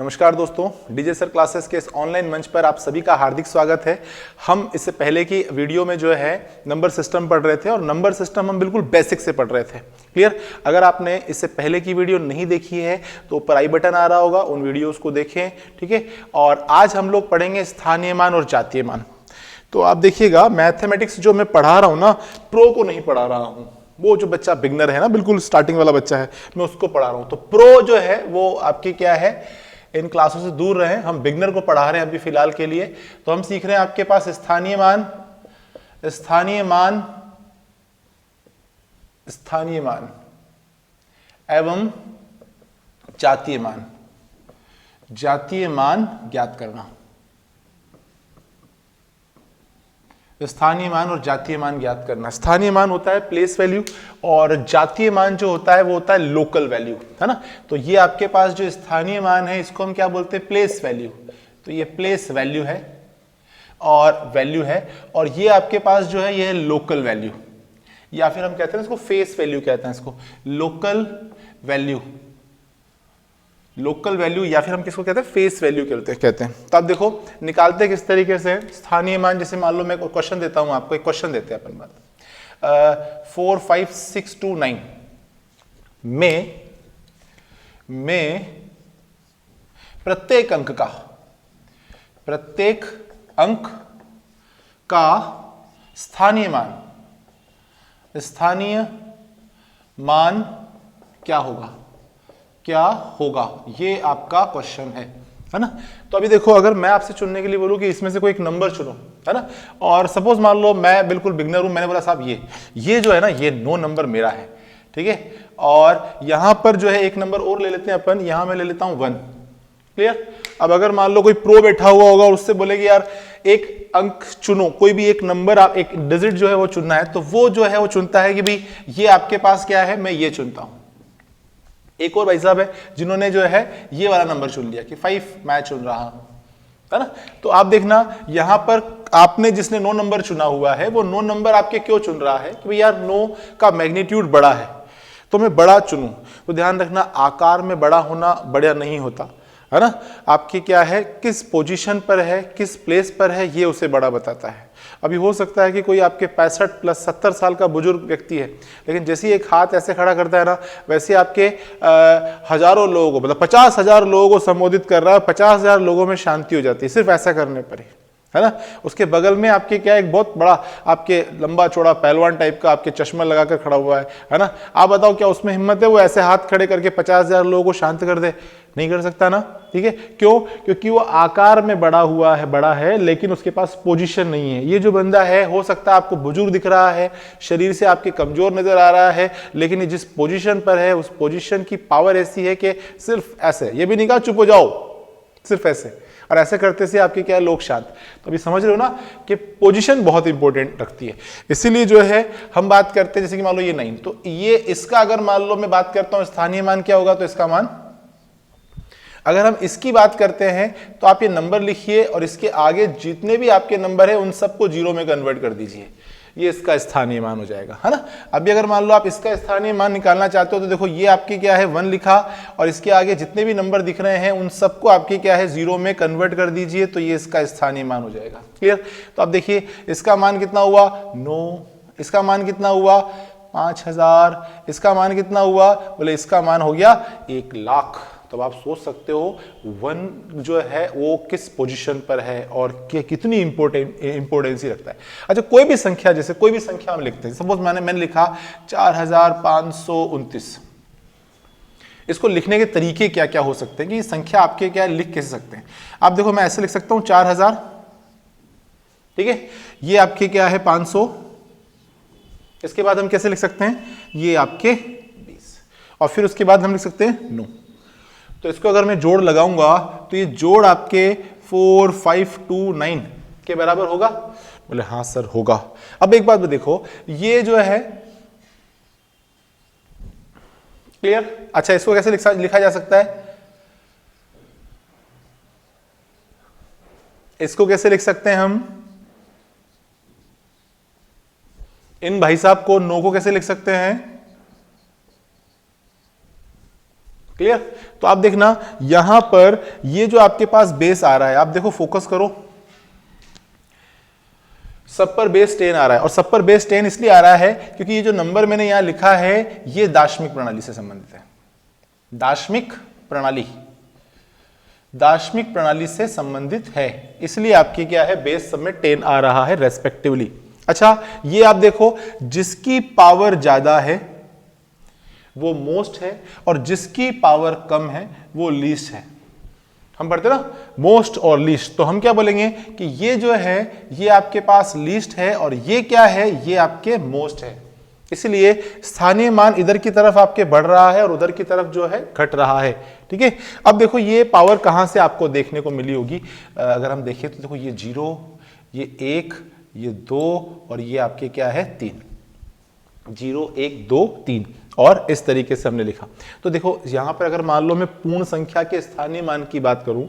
नमस्कार दोस्तों, DJ sir classes के इस ऑनलाइन मंच पर आप सभी का हार्दिक स्वागत है। हम इससे पहले की वीडियो में जो है नंबर सिस्टम पढ़ रहे थे और नंबर सिस्टम हम बिल्कुल बेसिक से पढ़ रहे थे। क्लियर? अगर आपने इससे पहले की वीडियो नहीं देखी है तो ऊपर आई बटन आ रहा होगा, उन वीडियोस को देखें। ठीक है। और आज हम लोग पढ़ेंगे स्थानीय मान और जातीय मान। तो आप देखिएगा, मैथमेटिक्स जो मैं पढ़ा रहा हूँ ना, प्रो को नहीं पढ़ा रहा हूँ। वो जो बच्चा बिगनर है ना, बिल्कुल स्टार्टिंग वाला बच्चा है, मैं उसको पढ़ा रहा हूँ। तो प्रो जो है वो आपकी क्या है, इन क्लासों से दूर रहें। हम बिगनर को पढ़ा रहे हैं अभी फिलहाल के लिए। तो हम सीख रहे हैं आपके पास स्थानीय मान, स्थानीय मान, स्थानीय मान एवं जातीय मान, जातीय मान ज्ञात करना। स्थानीय मान और जातीय मान ज्ञात करना। स्थानीय मान होता है प्लेस वैल्यू और जातीय मान जो होता है वो होता है लोकल वैल्यू, है ना। तो ये आपके पास जो स्थानीय मान है इसको हम क्या बोलते हैं, प्लेस वैल्यू। तो ये प्लेस वैल्यू है और ये आपके पास जो है ये है लोकल वैल्यू, या फिर हम कहते हैं इसको फेस वैल्यू कहते हैं, इसको लोकल वैल्यू, लोकल वैल्यू, या फिर हम किसको कहते हैं, फेस वैल्यू कहते हैं। तो आप देखो निकालते किस तरीके से स्थानीय मान। जैसे मान लो मैं क्वेश्चन देता हूं आपको, एक क्वेश्चन देते हैं अपन बात 4 5 6 2 9 में प्रत्येक अंक का स्थानीय मान क्या होगा, ये आपका क्वेश्चन है ना। तो अभी देखो, अगर मैं आपसे चुनने के लिए बोलूं कि इसमें से कोई एक नंबर चुनो, है ना, और सपोज मान लो मैं बिल्कुल बिगनर हूं, मैंने बोला साहब ये जो है ना, ये 9 नंबर मेरा है। ठीक है। और यहां पर जो है एक नंबर और ले लेते हैं अपन, यहां मैं ले लेता हूं 1। क्लियर? अब अगर मान लो कोई प्रो बैठा हुआ होगा और उससे बोले कि यार एक अंक चुनो, कोई भी एक नंबर, आप एक डिजिट जो है वो चुनना है, तो वो जो है वो चुनता है कि भाई ये आपके पास क्या है, मैं ये चुनता हूं। एक और भाई साहब है जिन्होंने जो है ये वाला नंबर चुन लिया कि 5 मैं चुन रहा हूं, है ना। तो आप देखना यहां पर आपने जिसने 9 नंबर चुना हुआ है वो 9 नंबर आपके क्यों चुन रहा है कि भाई यार 9 का मैग्नीट्यूड बड़ा है तो मैं बड़ा चुनूं। तो ध्यान रखना, आकार में बड़ा होना बड़ा नहीं होता, है ना। आपकी क्या है, किस पोजीशन पर है, किस प्लेस पर है, ये उसे बड़ा बताता है। अभी हो सकता है कि कोई आपके 65 प्लस 70 साल का बुजुर्ग व्यक्ति है, लेकिन जैसे ही एक हाथ ऐसे खड़ा करता है ना, वैसे आपके हजारों लोगों को, मतलब 50,000 लोगों को संबोधित कर रहा है, 50,000 लोगों में शांति हो जाती है सिर्फ ऐसा करने पर ही, है ना। उसके बगल में आपके क्या, एक बहुत बड़ा आपके लंबा चौड़ा पहलवान टाइप का आपके चश्मा लगाकर खड़ा हुआ है ना। आप बताओ क्या उसमें हिम्मत है वो ऐसे हाथ खड़े करके 50,000 लोगों को शांत कर दे? नहीं कर सकता ना। ठीक है। क्यों? क्योंकि वो आकार में बड़ा है लेकिन उसके पास पोजीशन नहीं है। ये जो बंदा है, हो सकता है आपको बुजुर्ग दिख रहा है, शरीर से आपके कमजोर नजर आ रहा है, लेकिन ये जिस पोजीशन पर है उस पोजीशन की पावर ऐसी है कि सिर्फ ऐसे, ये भी नहीं कहा चुप हो जाओ, सिर्फ ऐसे, और ऐसे करते से आपके क्या है, लोग शांत। तो अभी समझ रहे हो ना कि पोजीशन बहुत इंपॉर्टेंट रखती है। इसीलिए जो है हम बात करते हैं, जैसे कि मान लो ये 9, तो ये इसका अगर मान लो मैं बात करता हूं स्थानीय मान क्या होगा, तो इसका मान, अगर हम इसकी बात करते हैं तो आप ये नंबर लिखिए और इसके आगे जितने भी आपके नंबर है उन सबको 0 में कन्वर्ट कर दीजिए, ये इसका स्थानीय मान हो जाएगा, है ना। अभी अगर मान लो आप इसका स्थानीय मान निकालना चाहते हो तो देखो ये आपकी क्या है, 1 लिखा और इसके आगे जितने भी नंबर दिख रहे हैं उन सबको आपकी क्या है, 0 में कन्वर्ट कर दीजिए, तो ये इसका स्थानीय मान हो जाएगा। क्लियर? तो आप देखिए इसका मान कितना हुआ, 9, इसका मान कितना हुआ, 5,000, इसका मान कितना हुआ, बोले इसका मान हो गया 1,00,000। तो आप सोच सकते हो 1 जो है वो किस पोजीशन पर है और कितनी इंपोर्टेंसी रखता है। अच्छा, कोई भी संख्या, जैसे कोई भी संख्या हम लिखते हैं, सपोज मैंने लिखा 4,529, इसको लिखने के तरीके क्या क्या हो सकते हैं कि ये संख्या आपके क्या लिख कैसे सकते हैं। आप देखो मैं ऐसे लिख सकता हूं 4,000, ठीक है, ये आपके क्या है 500, इसके बाद हम कैसे लिख सकते हैं, ये आपके 20, और फिर उसके बाद हम लिख सकते हैं 9। तो इसको अगर मैं जोड़ लगाऊंगा तो ये जोड़ आपके 4 5 2 9 के बराबर होगा, बोले हाँ सर होगा। अब एक बात देखो, ये जो है क्लियर। अच्छा, इसको कैसे लिखा जा सकता है, इसको कैसे लिख सकते हैं हम, इन भाई साहब को 9 को कैसे लिख सकते हैं, क्लियर? तो आप देखना यहां पर ये जो आपके पास बेस आ रहा है, आप देखो फोकस करो, सब पर बेस 10 आ रहा है, और सब पर बेस 10 इसलिए आ रहा है क्योंकि ये जो नंबर मैंने यहां लिखा है ये दार्शनिक प्रणाली से संबंधित है। दार्शनिक प्रणाली, दार्शनिक प्रणाली से संबंधित है, इसलिए आपकी क्या है, बेस सब में 10 आ रहा है रेस्पेक्टिवली। अच्छा, ये आप देखो, जिसकी पावर ज्यादा है वो मोस्ट है, और जिसकी पावर कम है वो लीस्ट है। हम पढ़ते ना मोस्ट और लीस्ट, तो हम क्या बोलेंगे कि ये जो है ये आपके पास लीस्ट है, और ये क्या है, ये आपके मोस्ट है। इसलिए स्थानीय मान इधर की तरफ आपके बढ़ रहा है और उधर की तरफ जो है घट रहा है। ठीक है, अब देखो ये पावर कहां से आपको देखने को मिली होगी, अगर हम देखें तो देखो ये 0, ये 1, ये 2, और ये आपके क्या है 3, 0 1 2 3, और इस तरीके से हमने लिखा। तो देखो यहां पर अगर मान लो मैं पूर्ण संख्या के स्थानीय मान की बात करूं,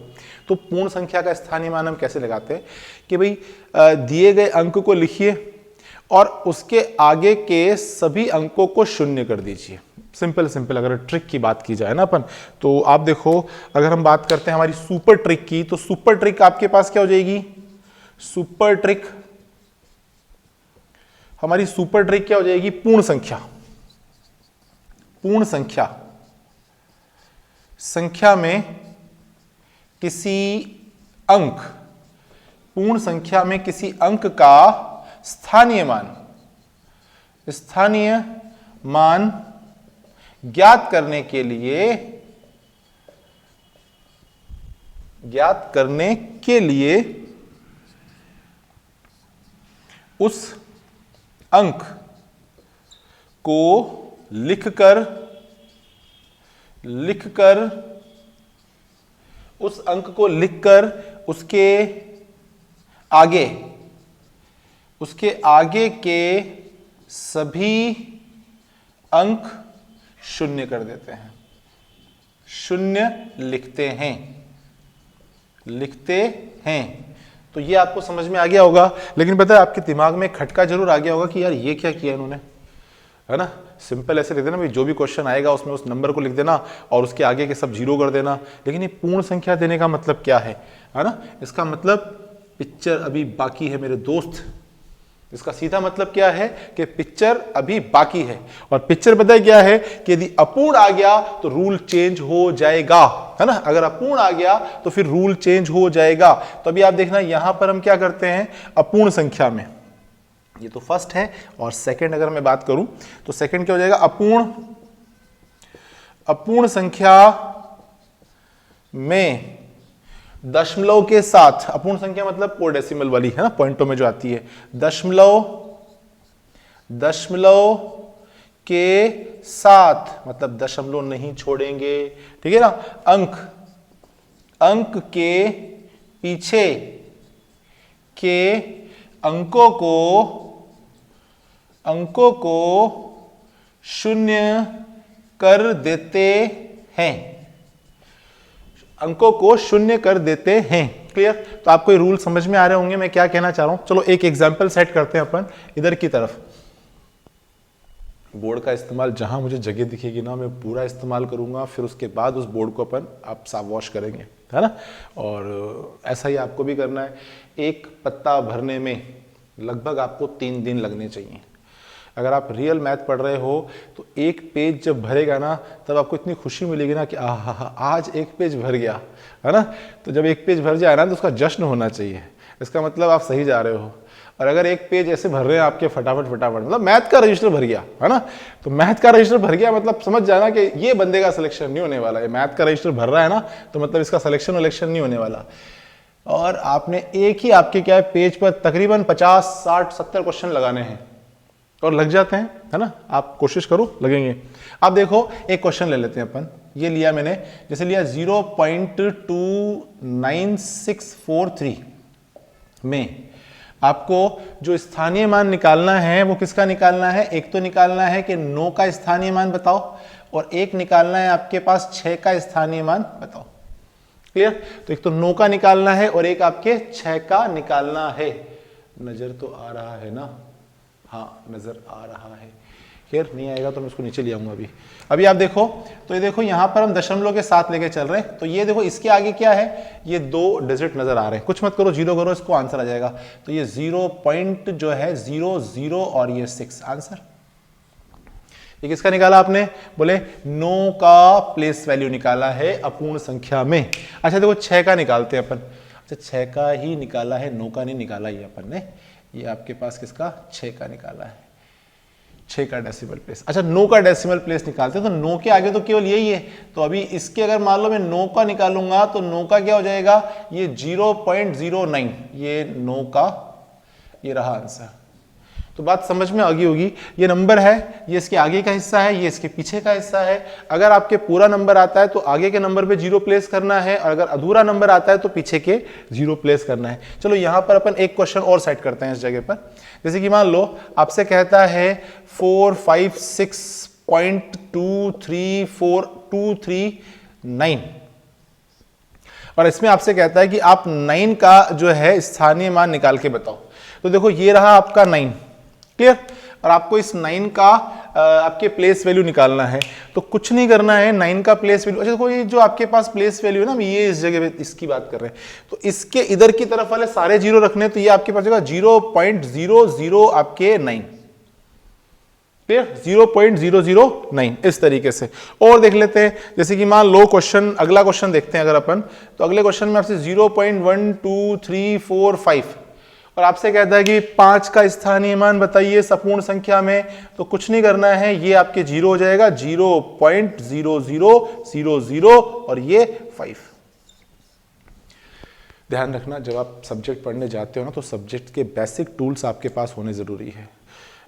तो पूर्ण संख्या का स्थानीय मान हम कैसे लगाते हैं कि भाई दिए गए अंक को लिखिए और उसके आगे के सभी अंकों को शून्य कर दीजिए। सिंपल सिंपल अगर ट्रिक की बात की जाए ना अपन, तो आप देखो अगर हम बात करते हैं हमारी सुपर ट्रिक की, तो सुपर ट्रिक आपके पास क्या हो जाएगी, सुपर ट्रिक, हमारी सुपर ट्रिक क्या हो जाएगी, पूर्ण संख्या। पूर्ण संख्या, संख्या में किसी अंक, पूर्ण संख्या में किसी अंक का स्थानीय मान, स्थानीय मान ज्ञात करने के लिए, ज्ञात करने के लिए उस अंक को लिखकर उस अंक को लिखकर उसके आगे के सभी अंक शून्य कर देते हैं, शून्य लिखते हैं। तो ये आपको समझ में आ गया होगा, लेकिन पता है आपके दिमाग में खटका जरूर आ गया होगा कि यार ये क्या किया इन्होंने, है ना। सिंपल ऐसे लिख देना भाई, जो भी क्वेश्चन आएगा उसमें उस नंबर को लिख देना और उसके आगे के सब 0 कर देना। लेकिन ये पूर्ण संख्या देने का मतलब क्या है ना, इसका मतलब पिक्चर अभी बाकी है मेरे दोस्त। इसका सीधा मतलब क्या है कि पिक्चर अभी बाकी है, और पिक्चर पता है क्या है कि यदि अपूर्ण आ गया तो रूल चेंज हो जाएगा, है ना। अगर अपूर्ण आ गया तो फिर रूल चेंज हो जाएगा। तो अभी आप देखना यहां पर हम क्या करते हैं, अपूर्ण संख्या में, ये तो फर्स्ट है, और सेकंड अगर मैं बात करूं तो सेकंड क्या हो जाएगा, अपूर्ण संख्या में दशमलव के साथ, अपूर्ण संख्या मतलब 4 डेसिमल वाली, है ना, पॉइंटों में जो आती है, दशमलव के साथ मतलब दशमलव नहीं छोड़ेंगे, ठीक है ना। अंक के पीछे के अंकों को शून्य कर देते हैं, अंकों को शून्य कर देते हैं। क्लियर? तो आपको ये रूल समझ में आ रहे होंगे मैं क्या कहना चाह रहा हूं। चलो एक एग्जांपल सेट करते हैं अपन इधर की तरफ। बोर्ड का इस्तेमाल जहां मुझे जगह दिखेगी ना मैं पूरा इस्तेमाल करूंगा, फिर उसके बाद उस बोर्ड को अपन आप साफ वॉश करेंगे, है ना। और ऐसा ही आपको भी करना है। एक पत्ता भरने में लगभग आपको 3 दिन लगने चाहिए। अगर आप रियल मैथ पढ़ रहे हो तो एक पेज जब भरेगा ना तब आपको इतनी खुशी मिलेगी ना कि आज एक पेज भर गया, है ना। तो जब एक पेज भर जाए ना तो उसका जश्न होना चाहिए, इसका मतलब आप सही जा रहे हो। और अगर एक पेज ऐसे भर रहे हैं आपके फटाफट मतलब मैथ का रजिस्टर भर गया, है ना। तो मैथ का रजिस्टर भर गया मतलब समझ जाना कि ये बंदे का सिलेक्शन नहीं होने वाला है। मैथ का रजिस्टर भर रहा है ना तो मतलब इसका सिलेक्शन नहीं होने वाला। और आपने एक ही आपके क्या है पेज पर तकरीबन 50 60 70 क्वेश्चन लगाने हैं और लग जाते हैं, है ना। आप कोशिश करो, लगेंगे। आप देखो एक क्वेश्चन ले लेते हैं अपन, ये लिया मैंने, जैसे लिया 0.29643 में आपको जो स्थानीय मान निकालना है वो किसका निकालना है। एक तो निकालना है कि 9 का स्थानीय मान बताओ, और एक निकालना है आपके पास 6 का स्थानीय मान बताओ। क्लियर? तो एक तो 9 का निकालना है और एक आपके 6 का निकालना है। नजर तो आ रहा है ना, हाँ नजर आ रहा है। क्लियर नहीं आएगा तो मैं इसको नीचे ले आऊंगा अभी आप देखो, तो ये देखो यहाँ पर हम दशमलव के साथ लेके चल रहे हैं, तो ये देखो इसके आगे क्या है, ये 2 डिजिट नजर आ रहे हैं, कुछ मत करो, 0 करो, इसको आंसर आ जाएगा। तो ये 0 पॉइंट जो है 0 और ये 6 आंसर। ये किसका निकाला आपने, बोले 9 का प्लेस वैल्यू निकाला है अपूर्ण संख्या में। अच्छा देखो 6 का निकालते हैं अपन। अच्छा 6 का ही निकाला है, 9 का नहीं निकाला ये अपन ने। ये आपके पास किसका, 6 का निकाला है, 6 का डेसिमल प्लेस। अच्छा 9 का डेसिमल प्लेस निकालते हैं, तो 9 के आगे तो केवल यही है। तो अभी इसके अगर मान लो मैं 9 का निकालूंगा तो 9 का क्या हो जाएगा, ये 0.09, ये 9 का, ये रहा आंसर। तो बात समझ में आ गई होगी। ये नंबर है, ये इसके आगे का हिस्सा है, ये इसके पीछे का हिस्सा है। अगर आपके पूरा नंबर आता है तो आगे के नंबर पे 0 प्लेस करना है, और अगर अधूरा नंबर आता है तो पीछे के 0 प्लेस करना है। चलो यहां पर अपन एक क्वेश्चन और सेट करते हैं इस जगह पर। जैसे कि मान लो आपसे कहता है 456.234.239, और इसमें आपसे कहता है कि आप 9 का जो है स्थानीय मान निकाल के बताओ। तो देखो ये रहा आपका 9, क्लियर, और आपको इस 9 का आपके प्लेस वैल्यू निकालना है। तो कुछ नहीं करना है, 9 का प्लेस वैल्यू, अच्छा देखो ये जो आपके पास प्लेस वैल्यू है ना, ये इस जगह पे इसकी बात कर रहे हैं, तो इसके इधर की तरफ वाले सारे 0 रखने, तो ये आपके पास होगा 0.00 आपके 9, क्लियर, 0.009 इस तरीके से। और देख लेते हैं, जैसे कि मान लो क्वेश्चन, अगला क्वेश्चन देखते हैं अगर अपन, तो अगले क्वेश्चन में आपसे 0.12345, और आपसे कहता है कि 5 का स्थानीय मान बताइए सपूर्ण संख्या में। तो कुछ नहीं करना है, ये आपके 0 हो जाएगा, 0.0000 और ये 5। ध्यान रखना जब आप सब्जेक्ट पढ़ने जाते हो ना, तो सब्जेक्ट के बेसिक टूल्स आपके पास होने जरूरी है।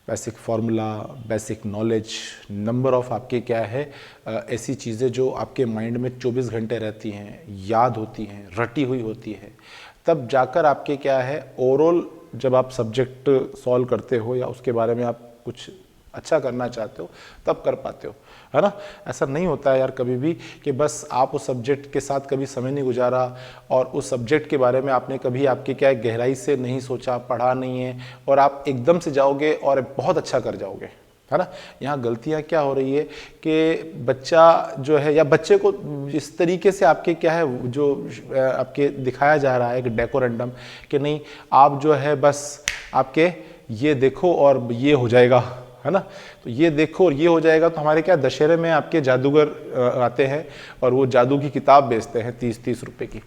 Basic formula, basic knowledge, number of आपके क्या है, ऐसी चीज़ें जो आपके माइंड में 24 घंटे रहती हैं, याद होती हैं, रटी हुई होती है, तब जाकर आपके क्या है ओवरऑल जब आप सब्जेक्ट सॉल्व करते हो या उसके बारे में आप कुछ अच्छा करना चाहते हो तब कर पाते हो, है ना। ऐसा नहीं होता है यार कभी भी कि बस आप उस सब्जेक्ट के साथ कभी समय नहीं गुजारा और उस सब्जेक्ट के बारे में आपने कभी आपके क्या है गहराई से नहीं सोचा, पढ़ा नहीं है, और आप एकदम से जाओगे और बहुत अच्छा कर जाओगे, है ना। यहाँ गलतियाँ क्या हो रही है कि बच्चा जो है या बच्चे को इस तरीके से आपके क्या है जो आपके दिखाया जा रहा है कि डेकोरेंडम कि नहीं आप जो है बस आपके ये देखो और ये हो जाएगा, है ना। तो ये देखो और ये हो जाएगा। तो हमारे क्या दशहरे में आपके जादूगर आते हैं और वो जादू की किताब बेचते हैं 30-30 रुपए की,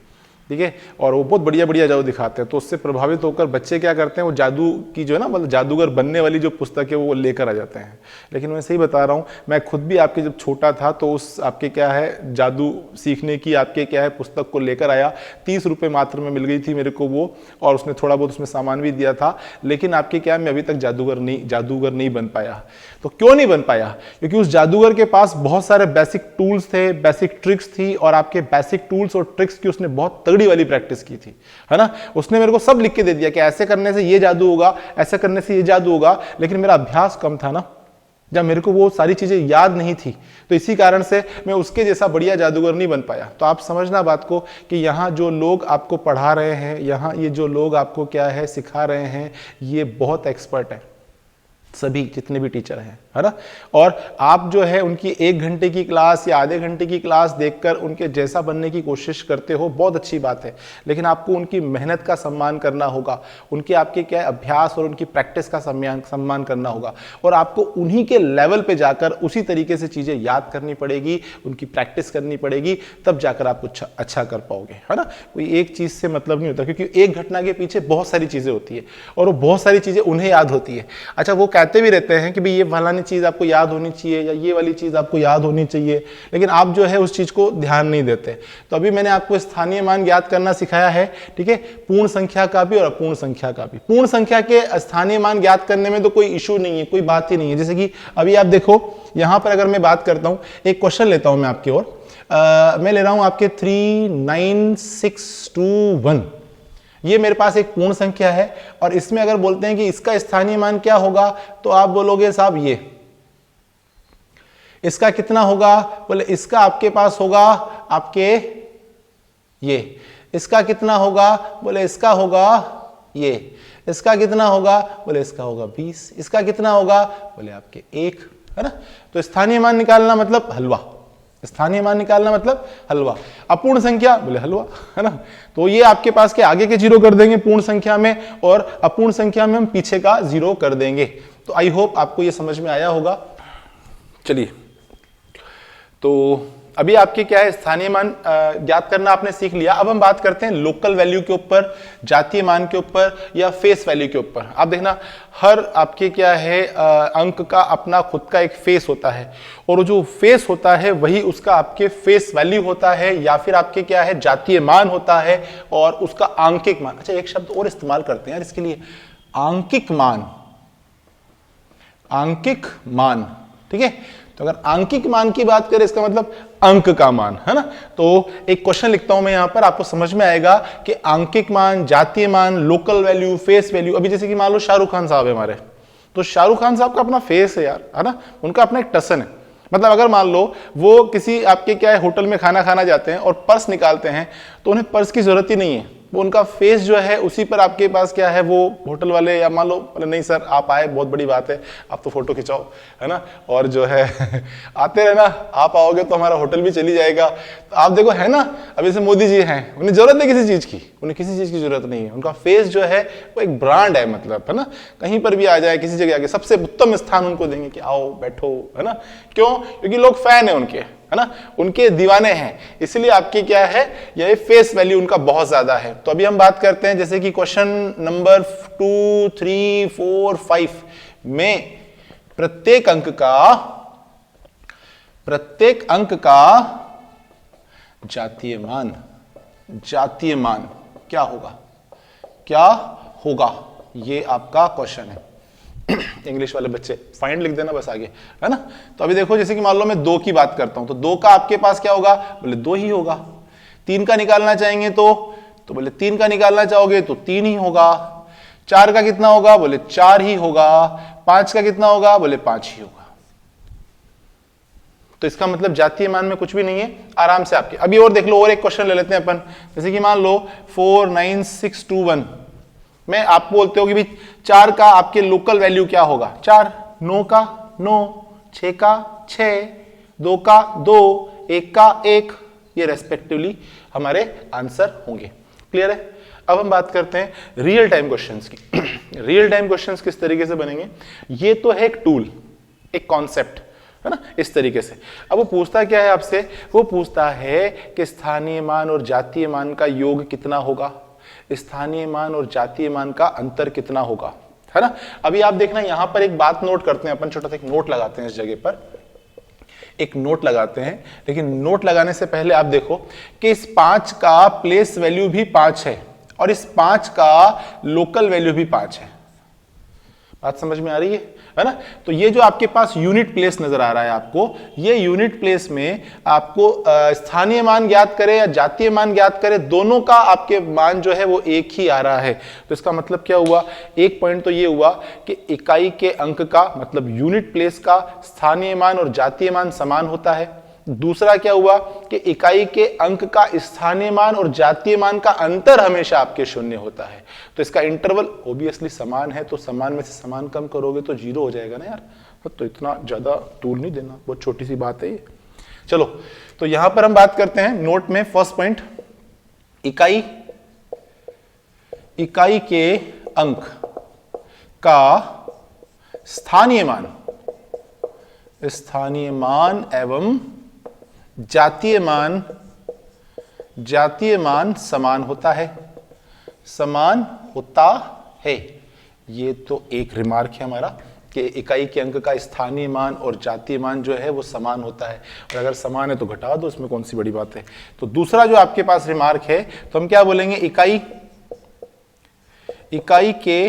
ठीक है, और वो बहुत बढ़िया बढ़िया जादू दिखाते हैं। तो उससे प्रभावित होकर बच्चे क्या करते हैं, वो जादू की जो है ना मतलब जादूगर बनने वाली जो पुस्तक है वो लेकर आ जाते हैं। लेकिन मैं सही बता रहा हूँ, मैं खुद भी आपके जब छोटा था तो उस आपके क्या है जादू सीखने की आपके क्या है पुस्तक को लेकर आया, 30 रुपये मात्र में मिल गई थी मेरे को वो, और उसने थोड़ा बहुत उसमें सामान भी दिया था। लेकिन आपके क्या मैं अभी तक जादूगर नहीं बन पाया। तो क्यों नहीं बन पाया? क्योंकि उस जादूगर के पास बहुत सारे बेसिक टूल्स थे, बेसिक ट्रिक्स थी, और आपके बेसिक टूल्स और ट्रिक्स की उसने बहुत तगड़ी वाली प्रैक्टिस की थी, है ना। उसने मेरे को सब लिख के दे दिया कि ऐसे करने से ये जादू होगा, ऐसे करने से ये जादू होगा। लेकिन मेरा अभ्यास कम था ना, जब मेरे को वो सारी चीजें याद नहीं थी, तो इसी कारण से मैं उसके जैसा बढ़िया जादूगर नहीं बन पाया। तो आप समझना बात को कि यहाँ जो लोग आपको पढ़ा रहे हैं, यहाँ ये जो लोग आपको क्या है सिखा रहे हैं, ये बहुत एक्सपर्ट है, सभी जितने भी टीचर हैं, है ना। और आप जो है उनकी 1 घंटे की क्लास या आधे घंटे की क्लास देखकर उनके जैसा बनने की कोशिश करते हो, बहुत अच्छी बात है। लेकिन आपको उनकी मेहनत का सम्मान करना होगा, उनके आपके क्या अभ्यास और उनकी प्रैक्टिस का सम्मान करना होगा, और आपको उन्हीं के लेवल पे जाकर उसी तरीके से चीजें याद करनी पड़ेगी, उनकी प्रैक्टिस करनी पड़ेगी, तब जाकर आप कुछ अच्छा कर पाओगे, है ना। कोई एक चीज से मतलब नहीं होता, क्योंकि एक घटना के पीछे बहुत सारी चीजें होती है और वो बहुत सारी चीजें उन्हें याद होती है। अच्छा, वो कहते भी रहते हैं कि भाई ये फलानी चीज आपको याद होनी चाहिए या ये वाली चीज आपको याद होनी चाहिए, लेकिन आप जो है उस चीज को ध्यान नहीं देते। तो अभी मैंने आपको स्थानीय मान ज्ञात करना सिखाया है, ठीक है, पूर्ण संख्या का भी और अपूर्ण संख्या का भी। पूर्ण संख्या के स्थानीय मान ज्ञात करने में तो कोई इशू नहीं है, कोई बात ही नहीं है। जैसे कि अभी आप देखो यहां पर अगर मैं बात करता हूं, एक क्वेश्चन लेता हूं मैं आपकी ओर, मैं ले रहा हूं आपके 39621। ये मेरे पास एक पूर्ण संख्या है, और इसमें अगर बोलते हैं कि इसका स्थानीय मान क्या होगा, तो आप बोलोगे साहब ये, इसका कितना होगा, बोले इसका आपके पास होगा आपके ये, इसका कितना होगा, बोले इसका होगा ये, इसका कितना होगा, बोले इसका होगा 20, इसका कितना होगा, बोले आपके 1, है ना। तो स्थानीय मान निकालना मतलब हलवा, स्थानीय मान निकालना मतलब हलवा। अपूर्ण संख्या बोले हलवा, है ना। तो ये आपके पास के आगे के जीरो कर देंगे पूर्ण संख्या में, और अपूर्ण संख्या में हम पीछे का जीरो कर देंगे। तो आई होप आपको ये समझ में आया होगा। चलिए, तो अभी आपके क्या है, स्थानीय मान ज्ञात करना आपने सीख लिया। अब हम बात करते हैं लोकल वैल्यू के ऊपर, जातीय मान के ऊपर या फेस वैल्यू के ऊपर। आप देखना, हर आपके क्या है अंक का अपना खुद का एक फेस होता है, और जो फेस होता है वही उसका आपके फेस वैल्यू होता है, या फिर आपके क्या है जातीय मान होता है, और उसका आंकिक मान। अच्छा, एक शब्द और इस्तेमाल करते हैं यार इसके लिए, आंकिक मान, आंकिक मान, ठीक है। तो अगर आंकिक मान की बात करें, इसका मतलब अंक का मान, है ना। तो एक क्वेश्चन लिखता हूं मैं यहां पर, आपको समझ में आएगा कि आंकिक मान, जातीय मान, लोकल वैल्यू, फेस वैल्यू। अभी जैसे कि मान लो शाहरुख खान साहब है हमारे, तो शाहरुख खान साहब का अपना फेस है यार, है ना, उनका अपना एक टसन है। मतलब अगर मान लो वो किसी आपके क्या है होटल में खाना खाना जाते हैं और पर्स निकालते हैं, तो उन्हें पर्स की जरूरत ही नहीं है, वो उनका फेस जो है उसी पर आपके पास क्या है, वो होटल वाले या मान लो नहीं सर आप आए बहुत बड़ी बात है, आप तो फोटो खिंचाओ, है ना, और जो है आते रहना, आप आओगे तो हमारा होटल भी चली जाएगा। तो आप देखो, है ना, अब जैसे मोदी जी हैं, उन्हें जरूरत नहीं किसी चीज की, उन्हें किसी चीज की जरूरत नहीं है, उनका फेस जो है वो एक ब्रांड है, मतलब, है ना। कहीं पर भी आ जाए, किसी जगह आके सबसे उत्तम स्थान उनको देंगे कि आओ बैठो, है ना। क्यों? क्योंकि लोग फैन है उनके, है ना, उनके दीवाने हैं, इसलिए आपकी क्या है, ये फेस वैल्यू उनका बहुत ज्यादा है। तो अभी हम बात करते हैं जैसे कि क्वेश्चन नंबर 2, 3, 4, 5 में प्रत्येक अंक का जातीय मान, जातीय मान क्या होगा, क्या होगा, ये आपका क्वेश्चन है। इंग्लिश वाले बच्चे फाइंड लिख देना बस आगे, है ना। तो अभी देखो, जैसे कि मान लो मैं 2 की बात करता हूं, तो 2 का आपके पास क्या होगा, बोले 2 ही होगा। 3 का निकालना चाहेंगे तो बोले 3 का निकालना चाहोगे तो 3 ही होगा। 4 का कितना होगा, बोले 4 ही होगा। 5 का कितना होगा, बोले 5 ही होगा। तो इसका मतलब जातीय मान में कुछ भी नहीं है, आराम से आपके। अभी और देख लो, और एक क्वेश्चन ले लेते हैं अपन, जैसे कि मान लो 4, 9, 6, 2, 1 में आप बोलते हो कि भाई 4 का आपके लोकल वैल्यू क्या होगा, 4, 9 का 9, 6 का 6, 2 का 2, 1 का 1, ये रेस्पेक्टिवली हमारे आंसर होंगे। क्लियर है। अब हम बात करते हैं रियल टाइम क्वेश्चंस की। रियल टाइम क्वेश्चंस किस तरीके से बनेंगे, ये तो है एक टूल, एक कॉन्सेप्ट, है ना, इस तरीके से। अब वो पूछता क्या है आपसे, वो पूछता है कि स्थानीय मान और जातीय मान का योग कितना होगा, स्थानीय मान और जातीय मान का अंतर कितना होगा, है ना। अभी आप देखना, यहां पर एक बात नोट करते हैं अपन, छोटा सा एक नोट लगाते हैं, इस जगह पर एक नोट लगाते हैं। लेकिन नोट लगाने से पहले आप देखो कि इस 5 का प्लेस वैल्यू भी 5 है, और इस 5 का लोकल वैल्यू भी 5 है। बात समझ में आ रही है ना। तो ये जो आपके पास यूनिट प्लेस नजर आ रहा है आपको, ये यूनिट प्लेस में आपको स्थानीय मान ज्ञात करे या जातीय मान ज्ञात करे, दोनों का आपके मान जो है वो एक ही आ रहा है। तो इसका मतलब क्या हुआ, एक पॉइंट तो ये हुआ कि इकाई के अंक का मतलब यूनिट प्लेस का स्थानीय मान और जातीय मान समान होता है। दूसरा क्या हुआ कि इकाई के अंक का स्थानीय मान और जातीय मान का अंतर हमेशा आपके शून्य होता है। तो इसका इंटरवल ऑब्वियसली समान है, तो समान में से समान कम करोगे तो 0 हो जाएगा ना यार। तो इतना ज्यादा टूल नहीं देना, बहुत छोटी सी बात है ये। चलो, तो यहां पर हम बात करते हैं नोट में, फर्स्ट पॉइंट, इकाई के अंक का स्थानीय मान एवं जातीय मान समान होता है, समान होता है। ये तो एक रिमार्क है हमारा कि इकाई के अंक का स्थानीय मान और जातीय मान जो है वो समान होता है, और अगर समान है तो घटा दो, इसमें कौन सी बड़ी बात है। तो दूसरा जो आपके पास रिमार्क है, तो हम क्या बोलेंगे, इकाई के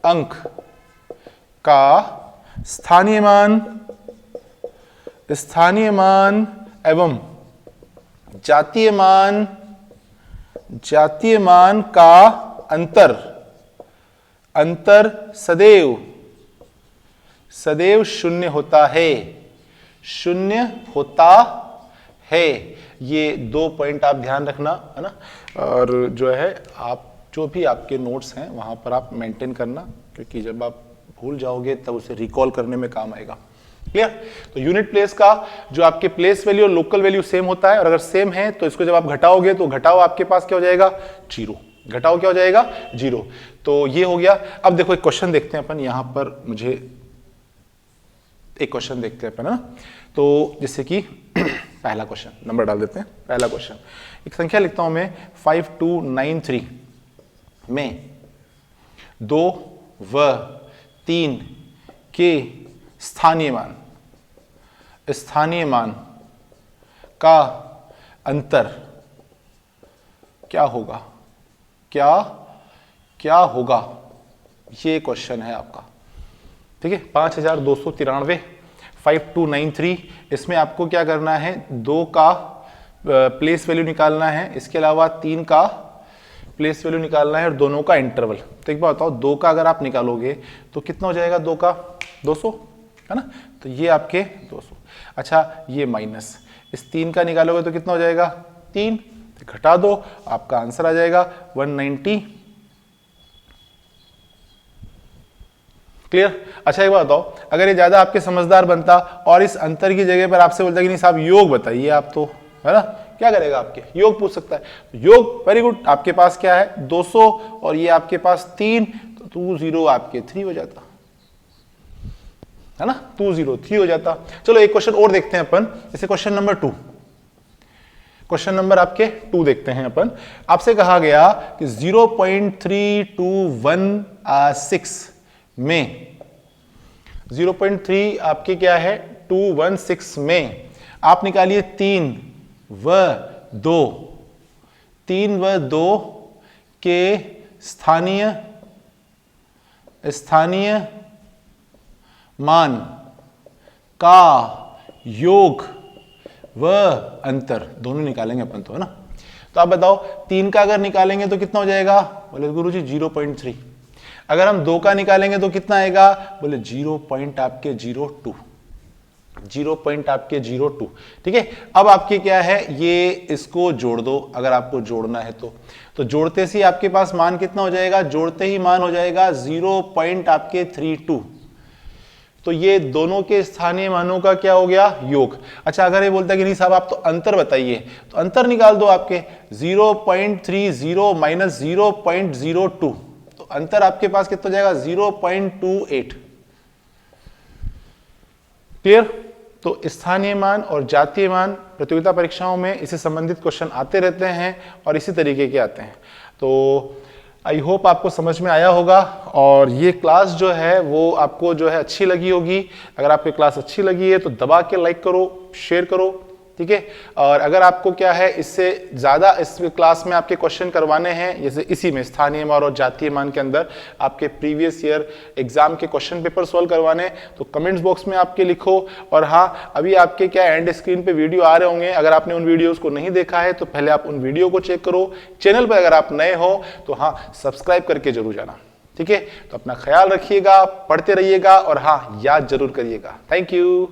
अंक का स्थानीय मान एवं जातीय मान का अंतर सदैव शून्य होता है। ये 2 पॉइंट आप ध्यान रखना, है ना। और जो है आप जो भी आपके नोट्स हैं वहां पर आप मेंटेन करना, क्योंकि जब आप भूल जाओगे तब उसे रिकॉल करने में काम आएगा। क्लियर? तो यूनिट प्लेस का जो आपके प्लेस वैल्यू और लोकल वैल्यू सेम होता है, और अगर सेम है तो इसको जब आप घटाओगे तो घटाओ आपके पास क्या हो जाएगा, 0। घटाओ क्या हो जाएगा, 0। तो ये हो गया। अब देखो एक क्वेश्चन देखते हैं अपन, यहां पर मुझे एक क्वेश्चन देखते हैं अपन, है ना। तो जैसे कि पहला क्वेश्चन नंबर डाल देते हैं। पहला क्वेश्चन, एक संख्या लिखता हूं मैं 5293 में 2 व 3 के स्थानीय मान का अंतर क्या होगा, क्या होगा, ये क्वेश्चन है आपका। ठीक है, 5293 5293, इसमें आपको क्या करना है, 2 का प्लेस वैल्यू निकालना है, इसके अलावा 3 का प्लेस वैल्यू निकालना है और दोनों का इंटरवल। तो एक बात बताओ, 2 का अगर आप निकालोगे तो कितना हो जाएगा, 2 का 200, है ना। तो ये आपके 200। अच्छा, ये माइनस इस 3 का निकालोगे तो कितना हो जाएगा, 3, तो घटा दो, आपका आंसर आ जाएगा 190। क्लियर? अच्छा एक बात बताओ, अगर ये ज्यादा आपके समझदार बनता और इस अंतर की जगह पर आपसे बोलता कि नहीं साहब योग बताइए आप, तो है ना, क्या करेगा, आपके योग पूछ सकता है। तो योग वेरी गुड, आपके पास क्या है 200 और ये आपके पास 3, तो 20 आपके 3 हो जाता, है ना, 203 हो जाता। चलो एक क्वेश्चन और देखते हैं अपन, जैसे क्वेश्चन नंबर 2, क्वेश्चन नंबर आपके 2 देखते हैं अपन। आपसे कहा गया कि 0.3216 में 0.3 आपके क्या है 216 में आप निकालिए 3 व 2 के स्थानीय मान का योग व अंतर, दोनों निकालेंगे अपन तो, है ना। तो आप बताओ 3 का अगर निकालेंगे तो कितना हो जाएगा, बोले गुरुजी 0.3। अगर हम 2 का निकालेंगे तो कितना आएगा, बोले 0.02, 0.02। ठीक है, अब आपके क्या है, ये इसको जोड़ दो, अगर आपको जोड़ना है तो जोड़ते से आपके पास मान कितना हो जाएगा, जोड़ते ही मान हो जाएगा 0.32। तो ये दोनों के स्थानीय मानों का क्या हो गया, योग। अच्छा, अगर ये बोलता है कि नहीं साहब आप तो अंतर बताइए, तो अंतर निकाल दो आपके 0.30 माइनस 0.02, तो अंतर आपके पास कितना जाएगा 0.28। क्लियर? तो स्थानीय मान और जातीय मान प्रतियोगिता परीक्षाओं में इससे संबंधित क्वेश्चन आते रहते हैं और इसी तरीके के आते हैं। तो आई होप आपको समझ में आया होगा और ये क्लास जो है वो आपको जो है अच्छी लगी होगी। अगर आपकी क्लास अच्छी लगी है तो दबा के लाइक करो, शेयर करो, ठीक है। और अगर आपको क्या है इससे ज़्यादा इस क्लास में आपके क्वेश्चन करवाने हैं, जैसे इसी में स्थानीय मान और जातीय मान के अंदर आपके प्रीवियस ईयर एग्जाम के क्वेश्चन पेपर सॉल्व करवाने, तो कमेंट्स बॉक्स में आपके लिखो। और हाँ, अभी आपके क्या एंड स्क्रीन पे वीडियो आ रहे होंगे, अगर आपने उन वीडियोज़ को नहीं देखा है तो पहले आप उन वीडियो को चेक करो। चैनल पर अगर आप नए हो तो हाँ सब्सक्राइब करके जरूर जाना, ठीक है। तो अपना ख्याल रखिएगा, पढ़ते रहिएगा और हाँ याद जरूर करिएगा। Thank you.